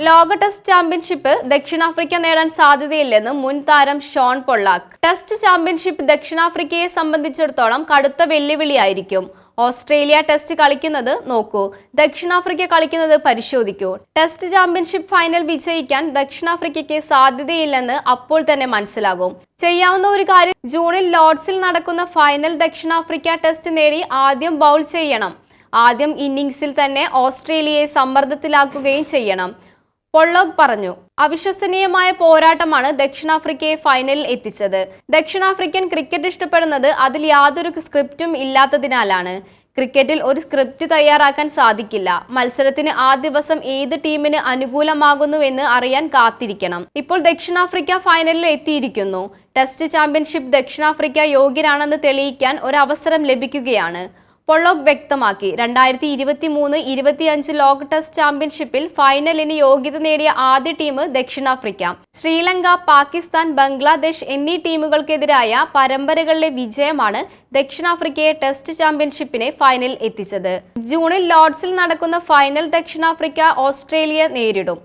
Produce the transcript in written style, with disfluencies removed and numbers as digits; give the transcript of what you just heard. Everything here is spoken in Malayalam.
ലോക ടെസ്റ്റ് ചാമ്പ്യൻഷിപ്പ് ദക്ഷിണാഫ്രിക്ക നേടാൻ സാധ്യതയില്ലെന്ന് മുൻ താരം ഷോൺ പൊള്ളാക്ക്. ടെസ്റ്റ് ചാമ്പ്യൻഷിപ്പ് ദക്ഷിണാഫ്രിക്കയെ സംബന്ധിച്ചിടത്തോളം കടുത്ത വെല്ലുവിളിയായിരിക്കും. ഓസ്ട്രേലിയ ടെസ്റ്റ് കളിക്കുന്നത് നോക്കൂ, ദക്ഷിണാഫ്രിക്ക കളിക്കുന്നത് പരിശോധിക്കൂ. ടെസ്റ്റ് ചാമ്പ്യൻഷിപ്പ് ഫൈനൽ വിജയിക്കാൻ ദക്ഷിണാഫ്രിക്കയ്ക്ക് സാധ്യതയില്ലെന്ന് അപ്പോൾ തന്നെ മനസ്സിലാകും. ചെയ്യാവുന്ന ഒരു കാര്യം, ജൂണിൽ ലോർഡ്സിൽ നടക്കുന്ന ഫൈനൽ ദക്ഷിണാഫ്രിക്ക ടെസ്റ്റ് നേടി ആദ്യം ബൗൾ ചെയ്യണം. ആദ്യം ഇന്നിംഗ്സിൽ തന്നെ ഓസ്ട്രേലിയയെ സമ്മർദ്ദത്തിലാക്കുകയും ചെയ്യണം. പൊള്ളോക്ക് പറഞ്ഞു. അവിശ്വസനീയമായ പോരാട്ടമാണ് ദക്ഷിണാഫ്രിക്കയെ ഫൈനലിൽ എത്തിച്ചത്. ദക്ഷിണാഫ്രിക്കൻ ക്രിക്കറ്റ് ഇഷ്ടപ്പെടുന്നത് അതിൽ യാതൊരു സ്ക്രിപ്റ്റും ഇല്ലാത്തതിനാലാണ്. ക്രിക്കറ്റിൽ ഒരു സ്ക്രിപ്റ്റ് തയ്യാറാക്കാൻ സാധിക്കില്ല. മത്സരത്തിന് ആ ദിവസം ഏത് ടീമിന് അനുകൂലമാകുന്നുവെന്ന് അറിയാൻ കാത്തിരിക്കണം. ഇപ്പോൾ ദക്ഷിണാഫ്രിക്ക ഫൈനലിൽ എത്തിയിരിക്കുന്നു. ടെസ്റ്റ് ചാമ്പ്യൻഷിപ്പ് ദക്ഷിണാഫ്രിക്ക യോഗ്യരാണെന്ന് തെളിയിക്കാൻ ഒരവസരം ലഭിക്കുകയാണ്. പൊള്ളോക്ക് വ്യക്തമാക്കി. 2023-25 ലോക ടെസ്റ്റ് ചാമ്പ്യൻഷിപ്പിൽ ഫൈനലിന് യോഗ്യത നേടിയ ആദ്യ ടീം ദക്ഷിണാഫ്രിക്ക. ശ്രീലങ്ക, പാകിസ്ഥാൻ, ബംഗ്ലാദേശ് എന്നീ ടീമുകൾക്കെതിരായ പരമ്പരകളിലെ വിജയമാണ് ദക്ഷിണാഫ്രിക്കയെ ടെസ്റ്റ് ചാമ്പ്യൻഷിപ്പിനെ ഫൈനലിൽ എത്തിച്ചത്. ജൂണിൽ ലോർഡ്സിൽ നടക്കുന്ന ഫൈനൽ ദക്ഷിണാഫ്രിക്ക ഓസ്ട്രേലിയ നേരിടും.